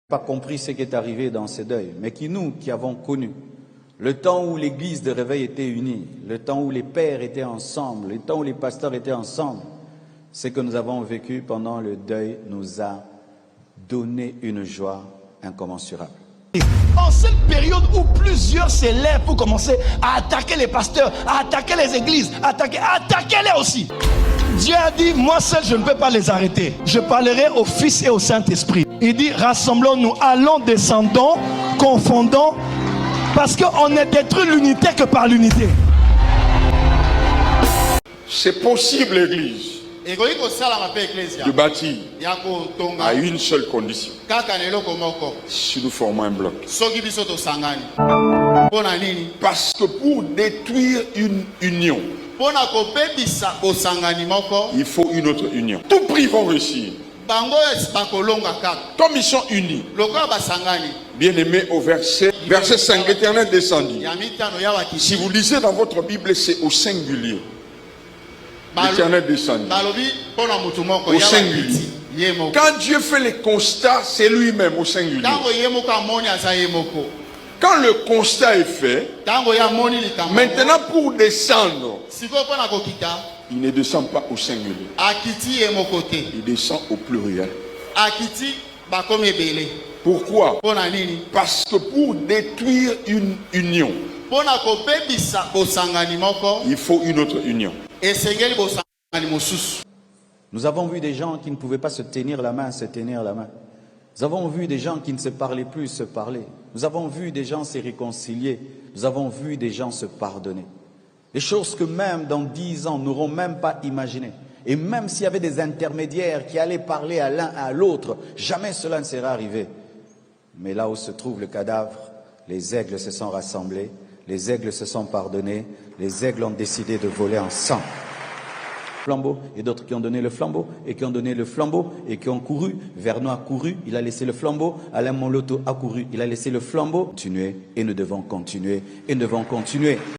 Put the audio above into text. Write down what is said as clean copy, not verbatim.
Pas compris ce qui est arrivé dans ce deuil, mais nous qui avons connu le temps où l'église de réveil était unie, le temps où les pères étaient ensemble, le temps où les pasteurs étaient ensemble, ce que nous avons vécu pendant le deuil nous a donné une joie incommensurable. En cette période où plusieurs s'élèvent pour commencer à attaquer les pasteurs, à attaquer les églises, attaquez-les aussi. Dieu a dit, moi seul je ne peux pas les arrêter. Je parlerai au Fils et au Saint-Esprit. Il dit, rassemblons-nous, allons, descendons, confondons, parce qu'on est détruit l'unité que par l'unité. C'est possible, l'Église, de bâtir à une seule condition, si nous formons un bloc. Parce que pour détruire une union, il faut une autre union. Tout prix vont réussir. Comme ils sont unis, bien aimé, au verset 5, l'Éternel descendit. Si vous lisez dans votre Bible, c'est au singulier. L'Éternel descendit. Au singulier. Quand Dieu fait les constats, c'est lui-même au singulier. Quand le constat est fait, maintenant pour descendre, il ne descend pas au singulier. Il descend au pluriel. Pourquoi? Parce que pour détruire une union, il faut une autre union. Nous avons vu des gens qui ne pouvaient pas se tenir la main. Nous avons vu des gens qui ne se parlaient plus se parler. Nous avons vu des gens se réconcilier. Nous avons vu des gens se pardonner. Des choses que même dans 10 ans, nous n'aurons même pas imaginées. Et même s'il y avait des intermédiaires qui allaient parler à l'un à l'autre, jamais cela ne serait arrivé. Mais là où se trouve le cadavre, les aigles se sont rassemblés, les aigles se sont pardonnés, les aigles ont décidé de voler ensemble. Flambeau, et d'autres qui ont donné le flambeau, et qui ont donné le flambeau, et qui ont couru. Vernon a couru, il a laissé le flambeau. Alain Moloto a couru, il a laissé le flambeau. Continuer, et nous devons continuer, et nous devons continuer.